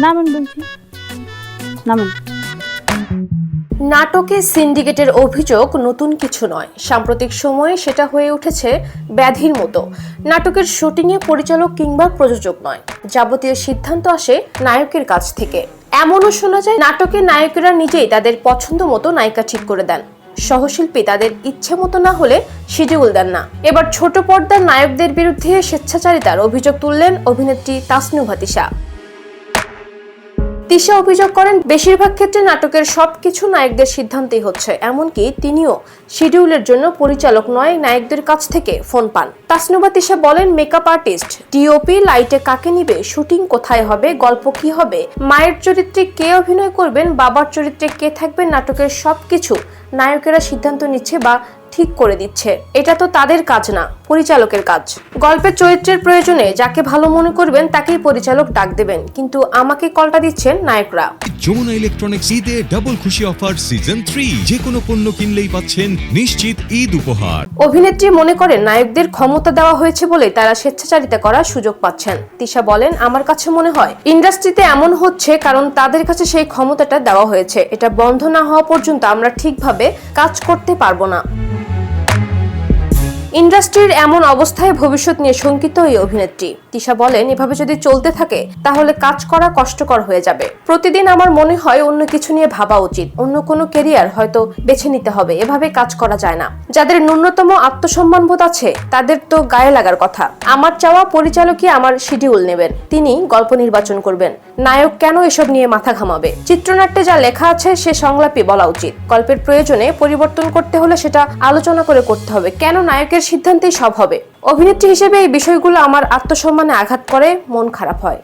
নামেন বলছি, নামেন। নাটকে সিন্ডিকেটের অভিযোগ নতুন কিছু নয়। সাম্প্রতিক সময়ে সেটা হয়ে উঠেছে ব্যাধির মতো। নাটকের শুটিংয়ে পরিচালক কিংবা প্রযোজক নয়, যাবতীয় সিদ্ধান্ত আসে নায়কের কাছ থেকে। এমনও শোনা যায় নাটকের নায়কেরা নিজেই তাদের পছন্দ মতো নায়িকা ঠিক করে দেন। সহশিল্পী তাদের ইচ্ছে মতো না হলে শিডিউল দেন না। এবার ছোট পর্দার নায়কদের বিরুদ্ধে স্বেচ্ছাচারিতার অভিযোগ তুললেন অভিনেত্রী তাসনুভা তিশা। তিশা অভিযোগ করেন, বেশিরভাগ ক্ষেত্রে নাটকের সবকিছু নায়কদের সিদ্ধান্তেই হচ্ছে, এমনকি তিনিও শিডিউলের জন্য পরিচালক নয় নায়কদের কাছ থেকে ফোন পান। তাসনুভা তিশা বলেন, মেকআপ আর্টিস্ট, ডিওপি, লাইটে কাকে নিবে, শুটিং কোথায় হবে, গল্প কি হবে, মায়ের চরিত্রে কে অভিনয় করবেন, বাবার চরিত্রে কে থাকবেন, নাটকের সবকিছু নায়কেরা সিদ্ধান্ত নিচ্ছে বা ঠিক করে দিচ্ছে। এটা তো তাদের কাজ না, পরিচালকের কাজ। গল্পের চরিত্রের প্রয়োজনে যাকে ভালো মনে করবেন তাকেই পরিচালক ডাক দেবেন, কিন্তু আমাকে কলটা দিচ্ছেন নায়করা। যমুনা ইলেকট্রনিক্স ঈদে ডাবল খুশি অফার সিজন 3, যে কোনো পণ্য কিনলেই পাচ্ছেন নিশ্চিত ঈদ উপহার। অভিনেত্রী মনে করেন নায়কদের ক্ষমতা দেওয়া হয়েছে বলে তারা স্বেচ্ছাচারিতা করার সুযোগ পাচ্ছেন। তিশা বলেন, আমার কাছে মনে হয় ইন্ডাস্ট্রিতে এমন হচ্ছে কারণ তাদের কাছে সেই ক্ষমতাটা দেওয়া হয়েছে। এটা বন্ধ না হওয়া পর্যন্ত আমরা ঠিকভাবে কাজ করতে পারবো না। ইন্ডাস্ট্রির এমন অবস্থায় ভবিষ্যৎ নিয়ে শঙ্কিত এই অভিনেত্রী। তিশা বলেন, এভাবে যদি চলতে থাকে তাহলে কাজ করা কষ্টকর হয়ে যাবে। প্রতিদিন আমার মনে হয় অন্য কিছু নিয়ে ভাবা উচিত, অন্য কোনো ক্যারিয়ার হয়তো বেছে নিতে হবে। এভাবে কাজ করা যায় না। যাদের ন্যূনতম আত্মসম্মানবোধ আছে তাদের তো গায়ে লাগার কথা। আমার চাওয়া পরিচালকই আমার শিডিউল নেবেন, তিনি গল্প নির্বাচন করবেন। নায়ক কেন এসব নিয়ে মাথা ঘামাবে? চিত্রনাট্যে যা লেখা আছে সে সংলাপই বলা উচিত। গল্পের প্রয়োজনে পরিবর্তন করতে হলে সেটা আলোচনা করে করতে হবে। কেন নায়কের সিদ্ধান্তেই সব হবে? অভিনেত্রী হিসেবে এই বিষয়গুলো আমার আত্মসম্মানে আঘাত করে, মন খারাপ হয়।